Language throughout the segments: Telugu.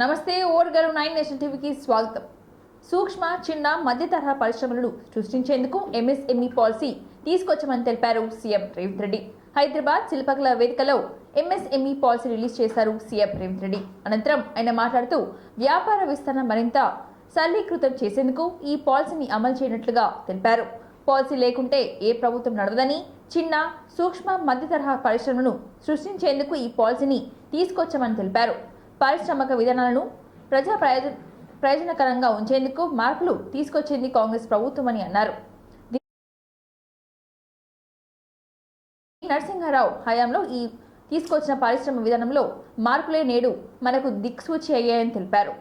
నమస్తే ఓర్గరు 9 నేషన్ టీవీకి స్వాగతం. సూక్ష్మ చిన్న మధ్య తరహా పరిశ్రమలను సృష్టించేందుకు ఎంఎస్ఎంఈ పాలసీ తీసుకొచ్చామని తెలిపారు సీఎం రేవంత్ రెడ్డి. హైదరాబాద్ శిల్పకళ వేదికలో ఎంఎస్ఎంఈ పాలసీ రిలీజ్ చేశారు సీఎం రేవంత్ రెడ్డి. అనంతరం ఆయన మాట్లాడుతూ వ్యాపార విస్తరణ మరింత సరళీకృతం చేసేందుకు ఈ పాలసీని అమలు చేయనట్లుగా తెలిపారు. పాలసీ లేకుంటే ఏ ప్రభుత్వం నడవదని, చిన్న సూక్ష్మ మధ్య తరహా పరిశ్రమలను సృష్టించేందుకు ఈ పాలసీని తీసుకొచ్చామని తెలిపారు. పారిశ్రామిక విధానాలను ప్రజా ప్రయోజనకరంగా ఉంచేందుకు మార్పులు తీసుకొచ్చింది కాంగ్రెస్ ప్రభుత్వమని అన్నారు. నరసింహారావు హయాంలో ఈ తీసుకొచ్చిన పారిశ్రామిక విధానంలో మార్పులే నేడు మనకు దిక్సూచి అయ్యాయని తెలిపారు.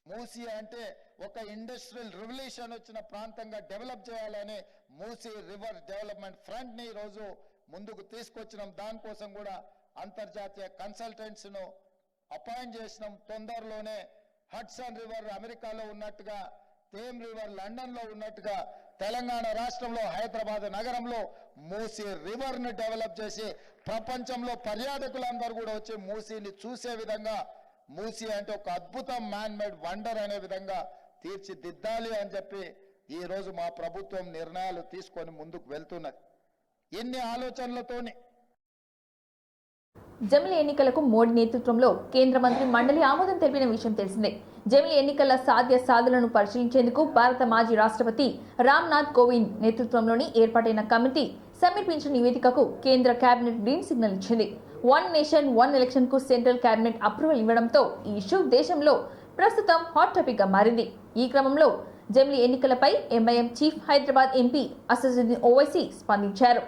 మూసీ అంటే ఒక ఇండస్ట్రియల్ రెవల్యూషన్ వచ్చిన ప్రాంతంగా డెవలప్ చేయాలని మూసీ రివర్ డెవలప్మెంట్ ఫ్రంట్ ని ఈరోజు ముందుకు తీసుకొచ్చినాం. దానికోసం కూడా అంతర్జాతీయ కన్సల్టెంట్స్ ను అపాయింట్ చేసినాం. తొందరలోనే హడ్సన్ రివర్ అమెరికాలో ఉన్నట్టుగా, థేమ్ రివర్ లండన్ లో ఉన్నట్టుగా తెలంగాణ రాష్ట్రంలో హైదరాబాద్ నగరంలో మూసీ రివర్ ని డెవలప్ చేసి ప్రపంచంలో పర్యాటకులందరూ కూడా వచ్చి మూసీని చూసే విధంగా, మూసీ అంటే ఒక అద్భుతం మ్యాన్ మేడ్ వండర్ అనే విధంగా తీర్చిదిద్దాలి అని చెప్పి ఈ రోజు మా ప్రభుత్వం నిర్ణయాలు తీసుకొని ముందుకు వెళ్తున్నది. ఎన్ని ఆలోచనలతోని జమిలి ఎన్నికలకు మోడీ నేతృత్వంలో కేంద్ర మంత్రి మండలి ఆమోదం తెలిపిన విషయం తెలిసిందే. జమిలి ఎన్నికల సాధ్య సాధనలను పరిశీలించేందుకు భారత మాజీ రాష్ట్రపతి రామ్నాథ్ కోవింద్ నేతృత్వంలోని ఏర్పాటైన కమిటీ సమర్పించిన నివేదికకు కేంద్ర కేబినెట్ గ్రీన్ సిగ్నల్ ఇచ్చింది. వన్ నేషన్ వన్ ఎలక్షన్ కు సెంట్రల్ కేబినెట్ అప్రూవల్ ఇవ్వడంతో ఈ ఇష్యూ దేశంలో ప్రస్తుతం హాట్ టాపిక్ గా మారింది. ఈ క్రమంలో జమిలి ఎన్నికలపై MIM chief Hyderabad MP Asaduddin Owaisi స్పందించారు.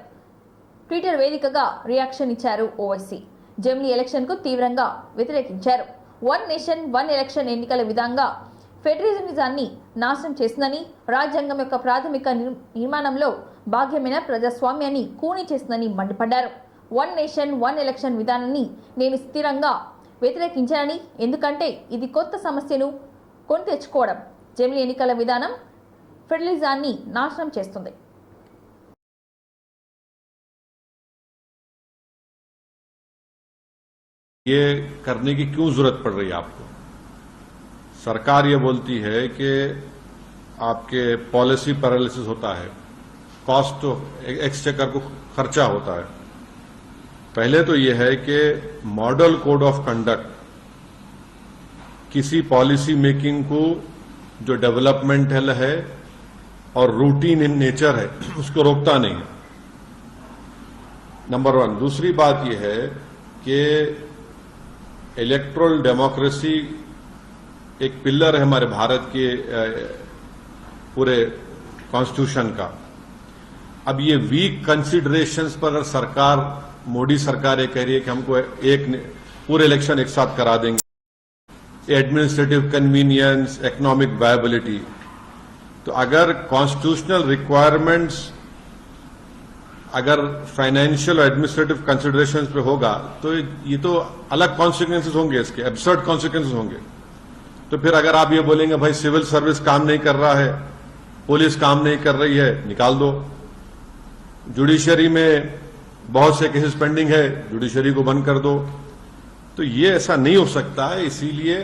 ట్విట్టర్ వేదికగా రియాక్షన్ ఇచ్చారు ఓవైసీ. జమిలి ఎలక్షన్ కు తీవ్రంగా వ్యతిరేకించారు. వన్ నేషన్ వన్ ఎలక్షన్ ఎన్నికల విధంగా ఫెడరలిజాన్ని నాశనం చేస్తుందని, రాజ్యాంగం యొక్క ప్రాథమిక నిర్మాణంలో భాగ్యమైన ప్రజాస్వామ్యాన్ని కూని చేస్తుందని మండిపడ్డారు. వన్ నేషన్ వన్ ఎలక్షన్ విధానాన్ని నేను స్థిరంగా వ్యతిరేకించానని, ఎందుకంటే ఇది కొత్త సమస్యను కొని తెచ్చుకోవడం. జమిలి ఎన్నికల విధానం ఫెడరలిజాన్ని నాశనం చేస్తుంది. ये करने की क्यों जरूरत पड़ रही है आपको? सरकार ये बोलती है कि आपके पॉलिसी पैरालिसिस होता है, कॉस्ट एक्सचेकर को खर्चा होता है. पहले तो यह है कि मॉडल कोड ऑफ कंडक्ट किसी पॉलिसी मेकिंग को जो डेवलपमेंटल है और रूटीन इन नेचर है उसको रोकता नहीं है, नंबर वन. दूसरी बात यह है कि इलेक्ट्रल डेमोक्रेसी एक पिलर है हमारे भारत के पूरे कॉन्स्टिट्यूशन का. अब ये वीक कंसिडरेशंस पर अगर सरकार, मोदी सरकार ये कह रही है कि हमको एक पूरे इलेक्शन एक साथ करा देंगे, एडमिनिस्ट्रेटिव कन्वीनियंस, इकोनॉमिक वायबिलिटी, तो अगर कॉन्स्टिट्यूशनल रिक्वायरमेंट्स अगर फाइनेंशियल और एडमिनिस्ट्रेटिव कंसिडरेशंस पे होगा तो ये तो अलग कॉन्सिक्वेंसेस होंगे, इसके एब्सर्ड कॉन्सिक्वेंसेस होंगे. तो फिर अगर आप ये बोलेंगे भाई सिविल सर्विस काम नहीं कर रहा है, पुलिस काम नहीं कर रही है, निकाल दो. जुडिशरी में बहुत से केसेस पेंडिंग है, जुडिशरी को बंद कर दो. तो ये ऐसा नहीं हो सकता है. इसीलिए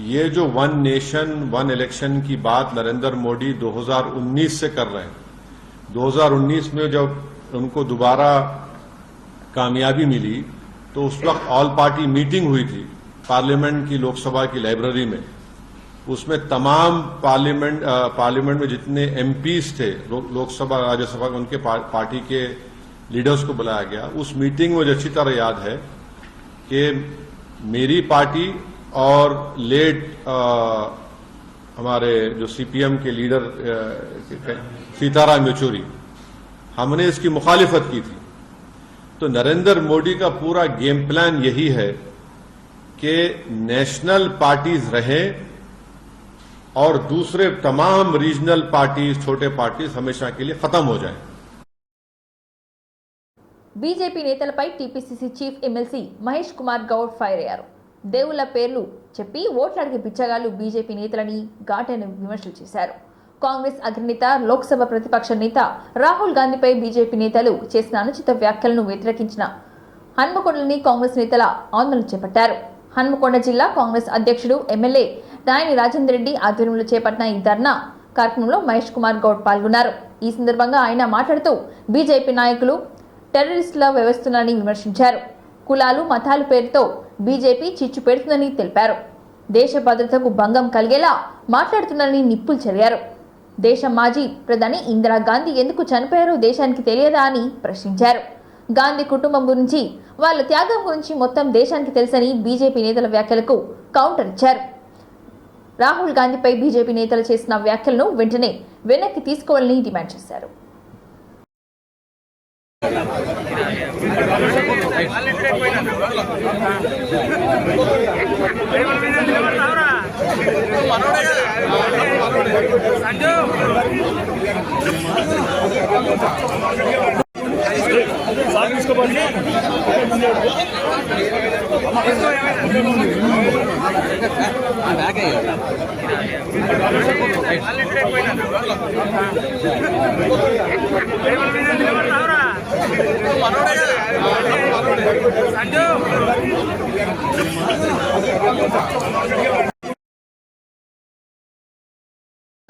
ये जो वन नेशन वन इलेक्शन की बात नरेंद्र मोदी 2019 से कर रहे हैं, 2019 में जब उनको दोबारा कामयाबी मिली तो उस वक्त ऑल पार्टी मीटिंग हुई थी पार्लियामेंट की, लोकसभा की लाइब्रेरी में. उसमें तमाम पार्लियामेंट में जितने एमपीज थे, लोकसभा राज्यसभा, उनके पार्टी के लीडर्स को बुलाया गया. उस मीटिंग में मुझे अच्छी तरह याद है कि मेरी पार्टी और लेट हमारे जो सीपीएम के लीडर सीताराम येचुरी, हमने इसकी मुखालिफत की थी. तो नरेंद्र मोदी का पूरा गेम प्लान यही है कि नेशनल पार्टीज रहे और दूसरे तमाम रीजनल पार्टीज, छोटे पार्टीज हमेशा के लिए खत्म हो जाएं। బీజేపీ నేతలపై TPCC chief MLC Mahesh Kumar Goud fire అయ్యారు. దేవుళ్ల పేర్లు చెప్పి ఓట్లడిగే బిచ్చగాళ్లు బీజేపీ నేతలని ఘాటైన విమర్శలు చేశారు. కాంగ్రెస్ అగ్రనేత, లోక్సభ ప్రతిపక్ష నేత రాహుల్ గాంధీపై బీజేపీ నేతలు చేసిన అనుచిత వ్యాఖ్యలను వ్యతిరేకించిన హన్మకొండలోని కాంగ్రెస్ నేతల ఆందోళన చేపట్టారు. హన్మకొండ జిల్లా కాంగ్రెస్ అధ్యక్షుడు ఎమ్మెల్యే నాయని రాజేందర్ రెడ్డి ఆధ్వర్యంలో చేపట్టిన ఈ ధర్నా కార్యక్రమంలో మహేష్ కుమార్ గౌడ్ పాల్గొన్నారు. ఈ సందర్భంగా ఆయన మాట్లాడుతూ బీజేపీ నాయకులు టెర్రరిస్టుల వ్యవస్థలని విమర్శించారు. కులాలు, మతాల పేరుతో బీజేపీ చిచ్చు పెడుతుందని తెలిపారు. దేశ భద్రతకు భంగం కలిగేలా మాట్లాడుతున్నారని నిప్పులు చెరిగారు. దేశ మాజీ ప్రధాని ఇందిరాగాంధీ ఎందుకు చనిపోయారో దేశానికి తెలియదా అని ప్రశ్నించారు. గాంధీ కుటుంబం గురించి, వాళ్ళ త్యాగం గురించి మొత్తం దేశానికి తెలుసని బీజేపీ నేతల వ్యాఖ్యలకు కౌంటర్ ఇచ్చారు. రాహుల్ గాంధీపై బీజేపీ నేతలు చేసిన వ్యాఖ్యలను వెంటనే వెనక్కి తీసుకోవాలని డిమాండ్ చేశారు.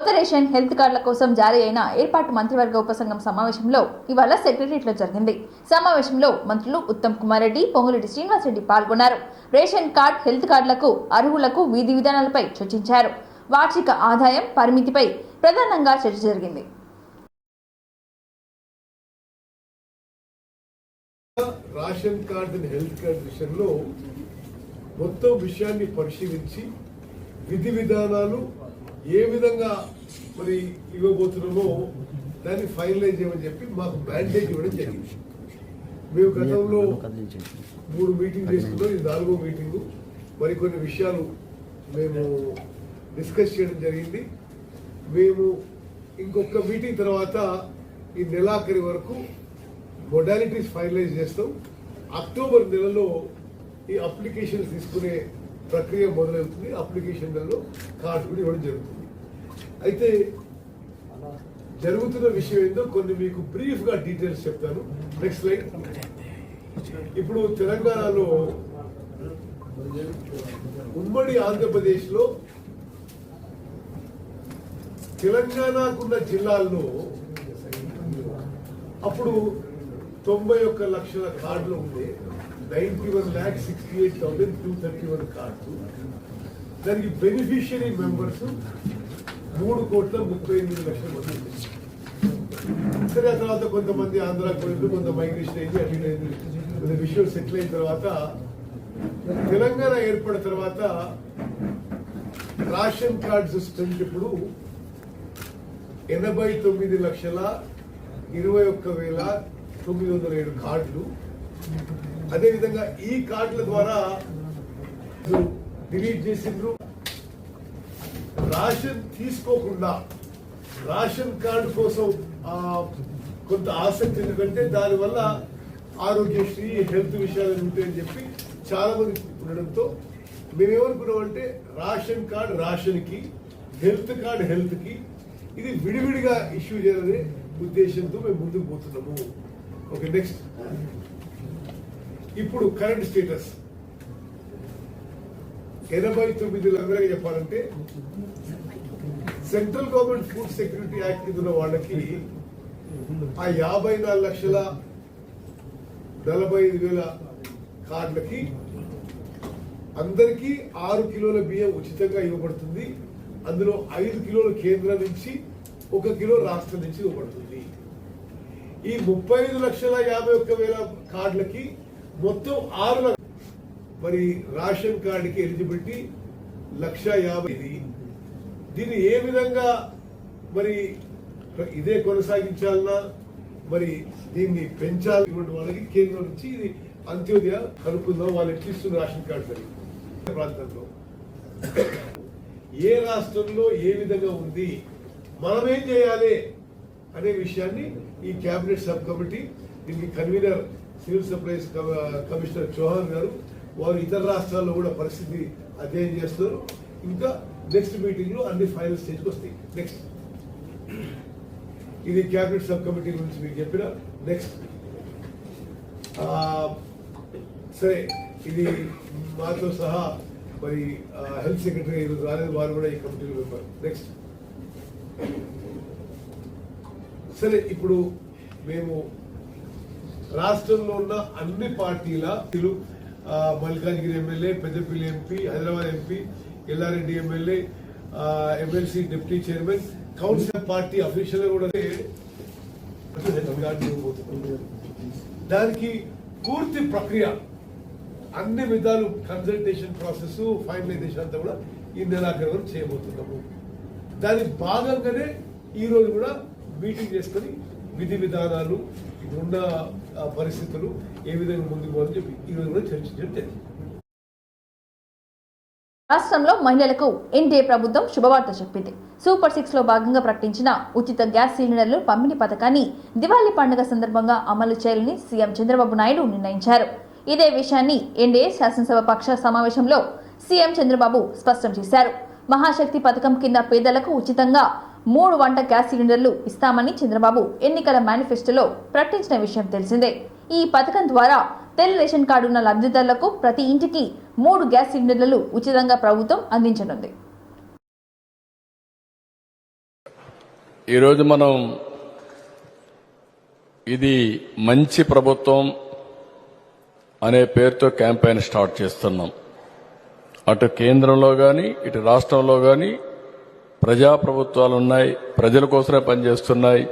కొత్త రేషన్ హెల్త్ కార్డుల కోసం జారీ అయిన ఏర్పాటు మంత్రివర్గ ఉపసంఘం సమావేశంలో ఇవాళ సెక్రటరియట్లో జరిగింది. సమావేశంలో మంత్రులు ఉత్తమ్ కుమార్ రెడ్డి, పొంగులేటి శ్రీనివాస్ రెడ్డి పాల్గొన్నారు. రేషన్ కార్డు, హెల్త్ కార్డులకు అర్హులకు విధి విధానాలపై చర్చించారు. వార్షిక ఆదాయం పరిమితిపై ప్రధానంగా చర్చ జరిగింది. రేషన్ కార్డు, హెల్త్ కార్డు విషయంలో మొత్తం విషయాన్ని పరిశీలించి విధి విధానాలు ఏ విధంగా మరి ఇవ్వబోతున్నామో దాన్ని ఫైనలైజ్ చేయమని చెప్పి మాకు మ్యాండేట్ ఇవ్వడం జరిగింది. మేము గతంలో 3 మీటింగ్ చేసుకున్నాం, ఇది 4వ మీటింగు. మరికొన్ని విషయాలు మేము డిస్కస్ చేయడం జరిగింది. మేము ఇంకొక మీటింగ్ తర్వాత ఈ నెలాఖరి వరకు మొడాలిటీస్ ఫైనలైజ్ చేస్తాం. అక్టోబర్ నెలలో ఈ అప్లికేషన్స్ తీసుకునే ప్రక్రియ మొదలవుతుంది. అప్లికేషన్ నెలలో కార్డు కూడా ఇవ్వడం జరుగుతుంది. అయితే జరుగుతున్న విషయం ఏందో కొన్ని మీకు బ్రీఫ్ గా డీటెయిల్స్ చెప్తాను. Next slide. ఇప్పుడు తెలంగాణలో ఉమ్మడి ఆంధ్రప్రదేశ్ లో తెలంగాణకున్న జిల్లాల్లో అప్పుడు 91 లక్షల కార్డులు ఉండే 91,68,231 కార్డు. దానికి బెనిఫిషియరీ మెంబర్స్ 3,38,00,000 మంది. సరే, ఆ తర్వాత కొంతమంది ఆంధ్రాకి పోయింది, కొంత మైగ్రేషన్ అయింది, అటు అయింది. కొన్ని విషయాలు సెటిల్ అయిన తర్వాత తెలంగాణ ఏర్పడిన తర్వాత రేషన్ కార్డ్స్ స్ట్రెంత్ ఇప్పుడు 89,21,907 కార్డులు. అదేవిధంగా ఈ కార్డుల ద్వారా డిలీట్ చేసిండ్రు. రేషన్ తీసుకోకుండా రేషన్ కార్డు కోసం కొంత ఆసక్తి, ఎందుకంటే దానివల్ల ఆరోగ్యశ్రీ, హెల్త్ విషయాలు ఉంటాయని చెప్పి చాలా మంది ఉండడంతో మేమేమనుకున్నామంటే రేషన్ కార్డు రేషన్కి, హెల్త్ కార్డు హెల్త్కి, ఇది విడివిడిగా ఇష్యూ చేయాలనే ఉద్దేశంతో మేము ముందుకు పోతున్నాము. Okay, next. ఇప్పుడు కరెంట్ స్టేటస్ 89 చెప్పాలంటే central government food security act కింద ఉన్న వాళ్ళకి ఆ 54,45,000 కార్డులకి అందరికీ 6 కిలోల బియ్యం ఉచితంగా ఇవ్వబడుతుంది. అందులో 5 కిలోలు కేంద్రం నుంచి, 1 కిలో రాష్ట్రం నుంచి ఇవ్వబడుతుంది. ఈ 35,51,000 కార్డులకి మొత్తం 6 లక్షలు. మరి రేషన్ కార్డుకి ఎలిజిబిలిటీ 1,50,000. దీన్ని ఏ విధంగా మరి ఇదే కొనసాగించాలన్నా, మరి దీన్ని పెంచాలి. వాళ్ళకి కేంద్రం నుంచి ఇది అంత్యోదయ కనుక్కుందాం, వాళ్ళు ఎట్లా ఇస్తున్న రేషన్ కార్డు అని. ప్రాంతంలో ఏ రాష్ట్రంలో ఏ విధంగా ఉంది, మనమేం చేయాలి అనే విషయాన్ని ఈ కేబినెట్ సబ్ కమిటీ, దీనికి convener civil supplies commissioner Chauhan garu, వారు ఇతర రాష్ట్రాల్లో కూడా పరిస్థితి అధ్యయనం చేస్తారు. ఇంకా నెక్స్ట్ మీటింగ్ లో అన్ని ఫైనల్ స్టేజ్కి వస్తాయి. నెక్స్ట్ ఇది కేబినెట్ సబ్ కమిటీ గురించి మీకు చెప్పిన. నెక్స్ట్ సరే, ఇది మాతో సహా మరి హెల్త్ సెక్రటరీ ఈరోజు రాలేదు, వారు కూడా ఈ కమిటీలో మెంబర్. నెక్స్ట్ సరే, ఇప్పుడు మేము రాష్ట్రంలో ఉన్న అన్ని పార్టీల Malkajgiri MLA, Peddapalli MP, Hyderabad MP, Yellareddy MLA, MLC deputy chairman, council party official కూడా దానికి పూర్తి ప్రక్రియ అన్ని విధాలు కన్సల్టేషన్ ప్రాసెస్, ఫైనలైజేషన్ అంతా కూడా ఈ నెలాఖరు వరకు చేయబోతున్నాము. దాని భాగంగానే ఈ రోజు కూడా మీటింగ్ చేసుకుని విధి విధానాలు, ఇప్పుడున్న పరిస్థితులు ఏ విధంగా ముందుకు పోవాలని చెప్పి ఈ రోజు కూడా చర్చించడం జరిగింది. రాష్ట్రంలో మహిళలకు ఎన్డీఏ ప్రభుత్వం శుభవార్త చెప్పింది. సూపర్ 6 లో భాగంగా ప్రకటించిన ఉచిత గ్యాస్ సిలిండర్లు పంపిణీ పథకాన్ని దివాళీ పండుగ సందర్భంగా అమలు చేయాలని సీఎం చంద్రబాబు నాయుడు నిర్ణయించారు. ఇదే విషయాన్ని ఎన్డీఏ శాసనసభ పక్ష సమావేశంలో సీఎం చంద్రబాబు స్పష్టం చేశారు. మహాశక్తి పథకం కింద పేదలకు ఉచితంగా 3 వంట గ్యాస్ సిలిండర్లు ఇస్తామని చంద్రబాబు ఎన్నికల మేనిఫెస్టోలో ప్రకటించిన విషయం తెలిసిందే. ఈ పథకం ద్వారా తెల్ల రేషన్ కార్డు ఉన్న లబ్ధిదారులకు ప్రతి ఇంటికి 3 గ్యాస్ సిలిండర్లు ఉచితంగా ప్రభుత్వం అందించనుంది. ఈరోజు మనం ఇది మంచి ప్రభుత్వం అనే పేరుతో క్యాంపెయిన్ స్టార్ట్ చేస్తున్నాం. అటు కేంద్రంలో కానీ ఇటు రాష్ట్రంలో కానీ ప్రజాప్రభుత్వాలు ఉన్నాయి, ప్రజల కోసమే పనిచేస్తున్నాయి,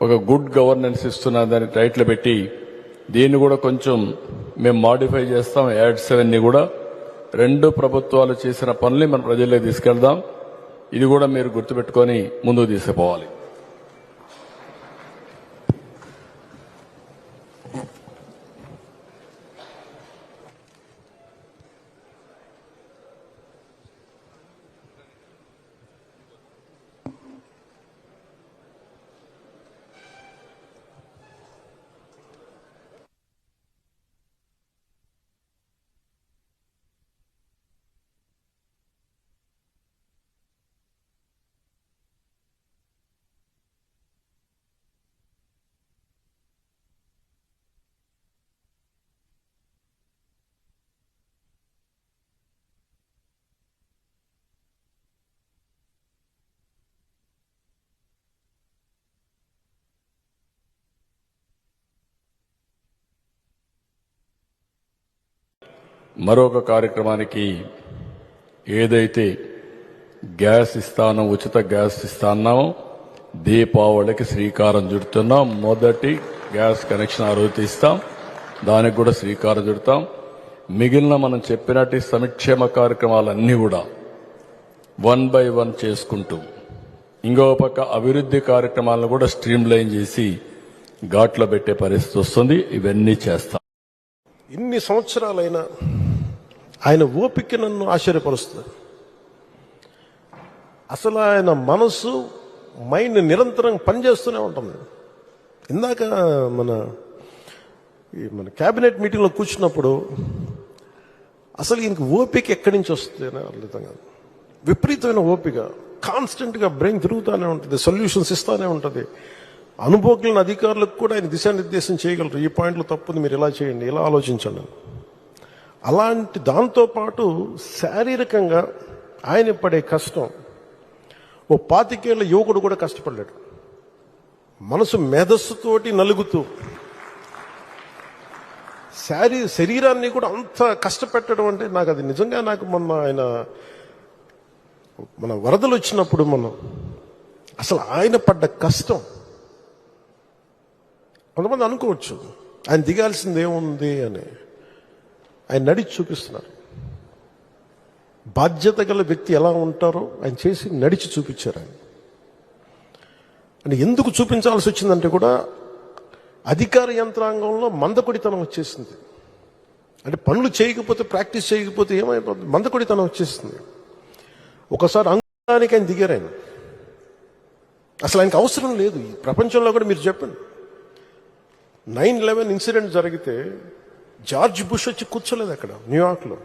ఒక గుడ్ గవర్నెన్స్ ఇస్తున్న దాన్ని టైటిల్ పెట్టి దీన్ని కూడా కొంచెం మేము మాడిఫై చేస్తాం. యాడ్ 7ని కూడా 2 ప్రభుత్వాలు చేసిన పనుల్ని మన ప్రజల్లోకి తీసుకెళ్దాం. ఇది కూడా మీరు గుర్తుపెట్టుకొని ముందుకు తీసుకుపోవాలి. మరొక కార్యక్రమానికి ఏదైతే గ్యాస్ ఇస్తానో, ఉచిత గ్యాస్ ఇస్తానో దీపావళికి శ్రీకారం చుడుతున్నాం. మొదటి గ్యాస్ కనెక్షన్ ఆ రోజు ఇస్తాం, దానికి కూడా శ్రీకారం చుడతాం. మిగిలిన మనం చెప్పినట్టు సంక్షేమ కార్యక్రమాలన్నీ కూడా 1 by 1 చేసుకుంటూ ఇంకో పక్క అభివృద్ధి కార్యక్రమాలను కూడా స్ట్రీమ్ లైన్ చేసి ఘాట్లో పెట్టే పరిస్థితి వస్తుంది. ఇవన్నీ చేస్తాం. ఇన్ని సంవత్సరాలైనా ఆయన ఓపిక నన్ను ఆశ్చర్యపరుస్తుంది. అసలు ఆయన మనసు, మైండ్ నిరంతరం పనిచేస్తూనే ఉంటుంది. ఇందాక మన క్యాబినెట్ మీటింగ్లో కూర్చున్నప్పుడు అసలు ఈయనకి ఓపిక ఎక్కడి నుంచి వస్తుంది అని అర్థం కాదు. విపరీతమైన ఓపిక, కాన్స్టెంట్గా బ్రెయిన్ తిరుగుతూనే ఉంటుంది, సొల్యూషన్స్ ఇస్తూనే ఉంటుంది. అనుభవజ్ఞులైన అధికారులకు కూడా ఆయన దిశానిర్దేశం చేయగలరు. ఈ పాయింట్లో తప్పుంది, మీరు ఇలా చేయండి, ఇలా ఆలోచించండి. అలాంటి దాంతోపాటు శారీరకంగా ఆయన పడే కష్టం ఓ 25 ఏళ్ల యువకుడు కూడా కష్టపడ్డాడు. మనసు మేధస్సుతోటి నలుగుతూ శరీరాన్ని కూడా అంత కష్టపెట్టడం అంటే నాకు అది నిజంగా మొన్న ఆయన మన వరదలు వచ్చినప్పుడు అసలు ఆయన పడ్డ కష్టం కొంతమంది అనుకోవచ్చు ఆయన దిగాల్సింది ఏముంది అని. ఆయన నడిచి చూపిస్తున్నారు. బాధ్యత గల వ్యక్తి ఎలా ఉంటారో ఆయన చేసి నడిచి చూపించారు. ఆయన అంటే ఎందుకు చూపించాల్సి వచ్చిందంటే కూడా అధికార యంత్రాంగంలో మందకొడితనం వచ్చేసింది. అంటే పనులు చేయకపోతే, ప్రాక్టీస్ చేయకపోతే ఏమైపోతుంది? మందకొడితనం వచ్చేస్తుంది. ఒకసారి అంగానికి ఆయన దిగారు. ఆయన అసలు ఆయనకు అవసరం లేదు. ఈ ప్రపంచంలో కూడా మీరు చెప్పండి, 9/11 ఇన్సిడెంట్ జరిగితే జార్జ్ బుష్ వచ్చి కూర్చోలేదు అక్కడ న్యూయార్క్లో.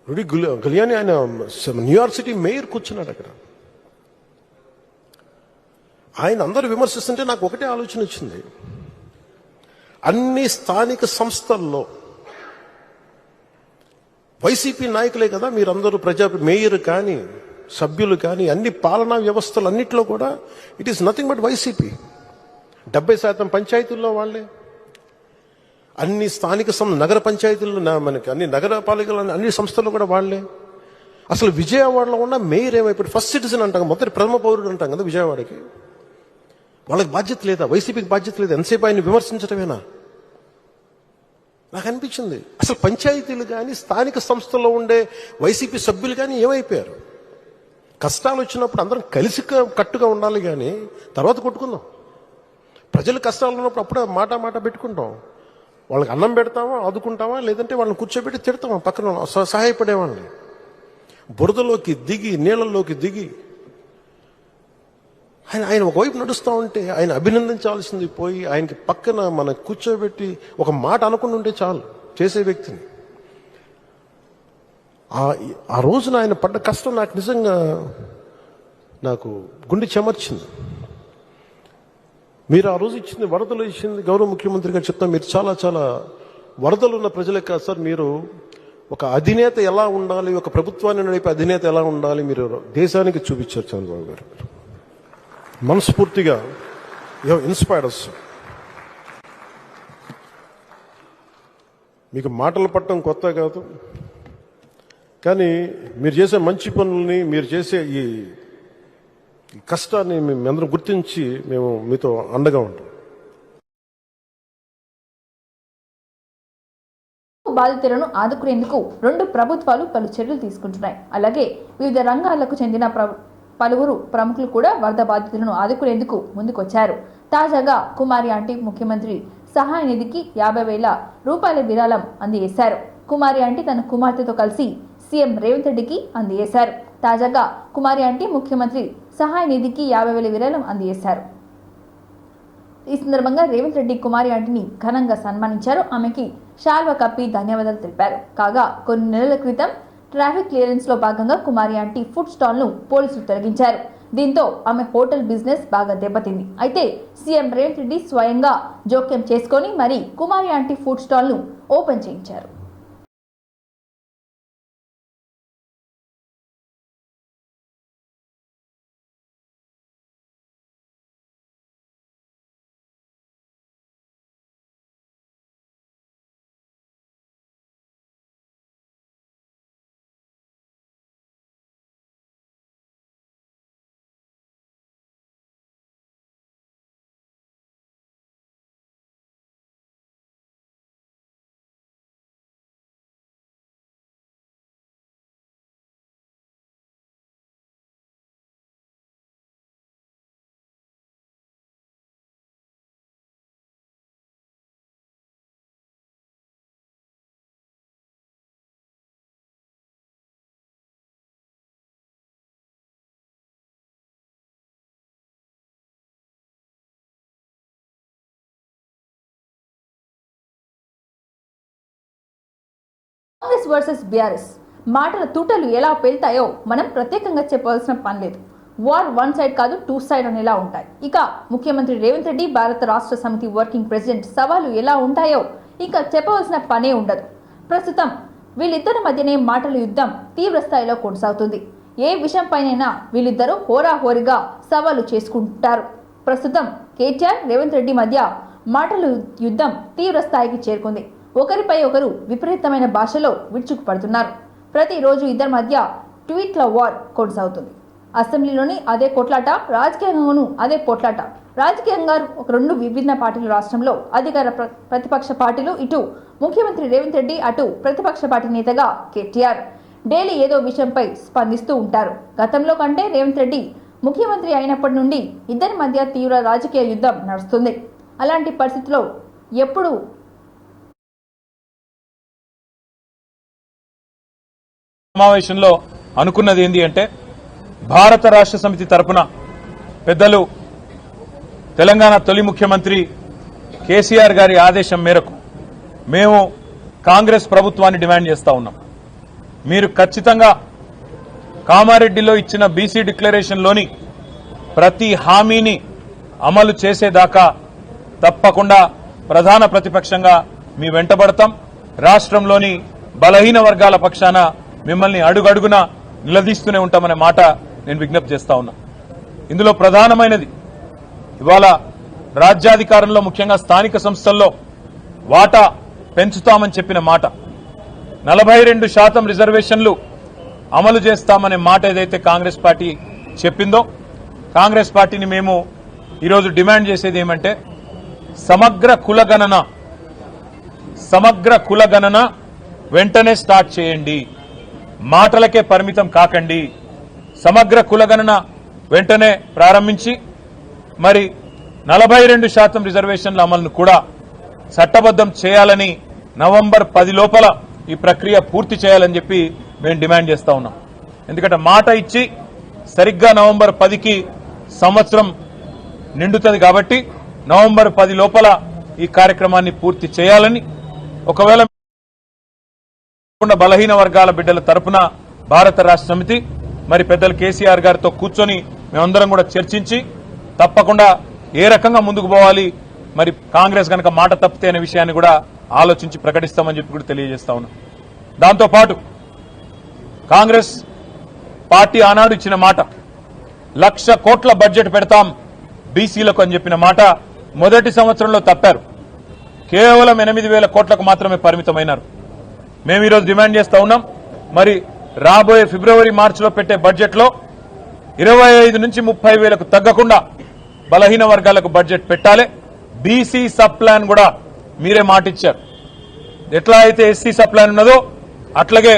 రుడి గులియాని ఆయన న్యూయార్క్ సిటీ మేయర్ కూర్చున్నాడు అక్కడ. ఆయన అందరూ విమర్శిస్తుంటే నాకు ఒకటే ఆలోచన వచ్చింది. అన్ని స్థానిక సంస్థల్లో వైసీపీ నాయకులే కదా మీరందరూ, మేయర్ కానీ సభ్యులు కానీ అన్ని పాలనా వ్యవస్థలు అన్నిట్లో కూడా it is nothing but YCP. 70% పంచాయతీల్లో వాళ్ళే, అన్ని స్థానిక నగర పంచాయతీల్లో మనకి అన్ని నగరపాలికలు అన్ని సంస్థలు కూడా వాళ్ళే. అసలు విజయవాడలో ఉన్న మేయర్ ఏమైపోయి ఫస్ట్ సిటిజన్ అంటాం, మొదటి ప్రథమ పౌరుడు అంటాం కదా విజయవాడకి. వాళ్ళకి బాధ్యత లేదా? వైసీపీకి బాధ్యత లేదా? ఎంతసేపు ఆయన విమర్శించడమేనా? నాకు అనిపించింది అసలు పంచాయతీలు కానీ స్థానిక సంస్థల్లో ఉండే వైసీపీ సభ్యులు కానీ ఏమైపోయారు? కష్టాలు వచ్చినప్పుడు అందరం కలిసి కట్టుగా ఉండాలి, కానీ తర్వాత కొట్టుకుందాం. ప్రజలు కష్టాలు ఉన్నప్పుడు అప్పుడే మాట పెట్టుకుంటాం. వాళ్ళకి అన్నం పెడతామా, ఆదుకుంటామా, లేదంటే వాళ్ళని కూర్చోబెట్టి తిడతామా పక్కన సహాయపడేవాళ్ళని. బురదలోకి దిగి, నీళ్ళల్లోకి దిగి ఆయన ఒకవైపు నడుస్తూ ఉంటే ఆయన అభినందించాల్సింది పోయి ఆయనకి పక్కన మనం కూర్చోబెట్టి ఒక మాట అనుకుని ఉంటే చాలు చేసే వ్యక్తిని. ఆ రోజున ఆయన పడ్డ కష్టం నాకు నిజంగా నాకు గుండె చెమర్చింది. మీరు ఆ రోజు ఇచ్చింది, వరదలు ఇచ్చింది, గౌరవ ముఖ్యమంత్రి గారు చెప్తాం, మీరు చాలా చాలా వరదలు ఉన్న ప్రజలే కాదు సార్, మీరు ఒక అధినేత ఎలా ఉండాలి, ఒక ప్రభుత్వాన్ని నడిపే అధినేత ఎలా ఉండాలి మీరు దేశానికి చూపించారు చంద్రబాబు గారు. మనస్ఫూర్తిగా ఇన్స్పైర్డ్ అస్. మీకు మాటలు పట్టడం కొత్త కాదు, కానీ మీరు చేసే మంచి పనుల్ని, మీరు చేసే ఈ కష్టాన్ని మేమందరం గుర్తించి మేము మీతో అండగా ఉంటాం. బాధితులను ఆదుకునేందుకు 2 ప్రభుత్వాలు పలు చర్యలు తీసుకుంటున్నాయి. అలాగే వివిధ రంగాలకు చెందిన పలువురు ప్రముఖులు కూడా వరద బాధితులను ఆదుకునేందుకు ముందుకొచ్చారు. తాజాగా కుమారి ఆంటీ ముఖ్యమంత్రి సహాయ నిధికి 50,000 రూపాయల విరాళం అందజేశారు. కుమారి ఆంటీ తన కుమార్తెతో కలిసి సీఎం రేవంత్ రెడ్డికి అందజేశారు. తాజాగా కుమారి ఆంటీ ముఖ్యమంత్రి సహాయ నిధికి 50,000 విరాళం అందజేశారు. ఈ సందర్భంగా రేవంత్ రెడ్డి కుమారి ఆంటీని ఘనంగా సన్మానించారు. ఆమెకి శాల్వా కప్పి ధన్యవాదాలు తెలిపారు. కాగా కొన్ని నెలల క్రితం ట్రాఫిక్ క్లియరెన్స్ లో భాగంగా కుమారి ఆంటీ ఫుడ్ స్టాల్ ను పోలీసులు తొలగించారు. దీంతో ఆమె హోటల్ బిజినెస్ బాగా దెబ్బతింది. అయితే సీఎం రేవంత్ రెడ్డి స్వయంగా జోక్యం చేసుకొని మరి కుమారి ఆంటీ ఫుడ్ స్టాల్ ను ఓపెన్ చేయించారు. కాంగ్రెస్ వర్సెస్ బీఆర్ఎస్ మాటల తూటలు ఎలా పేల్తాయో మనం ప్రత్యేకంగా చెప్పవలసిన పని లేదు. వార్ 1 సైడ్ కాదు 2 సైడ్ అనేలా ఉంటాయి. ఇక ముఖ్యమంత్రి రేవంత్ రెడ్డి భారత రాష్ట్ర సమితి వర్కింగ్ ప్రెసిడెంట్ సవాలు ఎలా ఉంటాయో ఇక చెప్పవలసిన పనే ఉండదు. ప్రస్తుతం వీళ్ళిద్దరి మధ్యనే మాటల యుద్ధం తీవ్ర స్థాయిలో కొనసాగుతుంది. ఏ విషయంపైనైనా వీళ్ళిద్దరూ హోరాహోరీగా సవాలు చేసుకుంటారు. ప్రస్తుతం కేటీఆర్ రేవంత్ రెడ్డి మధ్య మాటల యుద్ధం తీవ్ర స్థాయికి చేరుకుంది. ఒకరిపై ఒకరు విపరీతమైన భాషలో విరుచుకుపడుతున్నారు. ప్రతిరోజు ఇద్దరి మధ్య ట్వీట్ల వార్ కొనసాగుతుంది. అసెంబ్లీలోని అదే కొట్లాట, రాజకీయంగానూ అదే పోట్లాట. రాజకీయంగా 2 విభిన్న పార్టీలు రాష్ట్రంలో అధికార ప్రతిపక్ష పార్టీలు, ఇటు ముఖ్యమంత్రి రేవంత్ రెడ్డి, అటు ప్రతిపక్ష పార్టీ నేతగా కేటీఆర్ డైలీ ఏదో విషయంపై స్పందిస్తూ ఉంటారు. గతంలో కంటే రేవంత్ రెడ్డి ముఖ్యమంత్రి అయినప్పటి నుండి ఇద్దరి మధ్య తీవ్ర రాజకీయ యుద్ధం నడుస్తుంది. అలాంటి పరిస్థితిలో ఎప్పుడు సమావేశంలో అనుకున్నది ఏంటి అంటే భారత రాష్ట్ర సమితి తరపున పెద్దలు తెలంగాణ తొలి ముఖ్యమంత్రి కేసీఆర్ గారి ఆదేశం మేరకు మేము కాంగ్రెస్ ప్రభుత్వాన్ని డిమాండ్ చేస్తా ఉన్నాం. మీరు ఖచ్చితంగా కామారెడ్డిలో ఇచ్చిన బీసీ డిక్లరేషన్లోని ప్రతి హామీని అమలు చేసేదాకా తప్పకుండా ప్రధాన ప్రతిపక్షంగా మీ వెంటబడతాం. రాష్ట్రంలోని బలహీన వర్గాల పక్షాన మిమ్మల్ని అడుగడుగున నిలదీస్తూనే ఉంటామనే మాట నేను విజ్ఞప్తి చేస్తా ఉన్నా. ఇందులో ప్రధానమైనది ఇవాళ రాజ్యాధికారంలో ముఖ్యంగా స్థానిక సంస్థల్లో వాటా పెంచుతామని చెప్పిన మాట, 42% రిజర్వేషన్లు అమలు చేస్తామనే మాట ఏదైతే కాంగ్రెస్ పార్టీ చెప్పిందో, కాంగ్రెస్ పార్టీని మేము ఈరోజు డిమాండ్ చేసేది ఏమంటే సమగ్ర కులగణన వెంటనే స్టార్ట్ చేయండి. మాటలకే పరిమితం కాకండి. సమగ్ర కులగణన వెంటనే ప్రారంభించి మరి 42% రిజర్వేషన్ల అమలును కూడా చట్టబద్దం చేయాలని నవంబర్ 10 లోపల ఈ ప్రక్రియ పూర్తి చేయాలని చెప్పి మేము డిమాండ్ చేస్తా ఉన్నాం. ఎందుకంటే మాట ఇచ్చి సరిగ్గా నవంబర్ 10కి సంవత్సరం నిండుతుంది కాబట్టి నవంబర్ 10 లోపల ఈ కార్యక్రమాన్ని పూర్తి చేయాలని, ఒకవేళ బలహీన వర్గాల బిడ్డల తరపున భారత రాష్ట్ర సమితి మరి పెద్దలు కేసీఆర్ గారితో కూర్చొని మేమందరం కూడా చర్చించి తప్పకుండా ఏ రకంగా ముందుకు పోవాలి, మరి కాంగ్రెస్ కనుక మాట తప్పితే అనే విషయాన్ని కూడా ఆలోచించి ప్రకటిస్తామని చెప్పి కూడా తెలియజేస్తా ఉన్నాం. దాంతోపాటు కాంగ్రెస్ పార్టీ ఆనాడు ఇచ్చిన మాట 1,00,000 కోట్ల బడ్జెట్ పెడతాం బీసీలకు అని చెప్పిన మాట మొదటి సంవత్సరంలో తప్పారు. కేవలం 8,000 కోట్లకు మాత్రమే పరిమితమైనారు. మేము ఈరోజు డిమాండ్ చేస్తా ఉన్నాం, మరి రాబోయే ఫిబ్రవరి మార్చిలో పెట్టే బడ్జెట్లో 25 నుంచి 30 వేలకు తగ్గకుండా బలహీన వర్గాలకు బడ్జెట్ పెట్టాలి. బీసీ సబ్ ప్లాన్ కూడా మీరే మాటిచ్చారు. ఎట్లా అయితే ఎస్సీ సబ్ ప్లాన్ ఉన్నదో అట్లాగే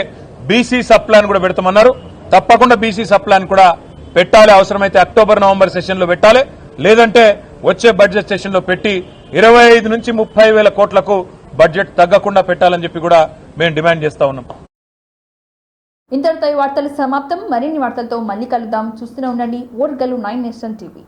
బీసీ సబ్ ప్లాన్ కూడా పెడతామన్నారు. తప్పకుండా బీసీ సబ్ ప్లాన్ కూడా పెట్టాలి. అవసరమైతే అక్టోబర్ నవంబర్ సెషన్లో పెట్టాలి, లేదంటే వచ్చే బడ్జెట్ సెషన్లో పెట్టి 25 నుంచి 30 వేల కోట్లకు బడ్జెట్ తగ్గకుండా పెట్టాలని చెప్పి కూడా మేము డిమాండ్ చేస్తా ఉన్నాం. ఇంతటితో ఈ వార్తలు సమాప్తం. మరిన్ని వార్తలతో మళ్ళీ కలుద్దాం. చూస్తూనే ఉండండి ఓర్గల్లు 9 నేషన్ టీవీ.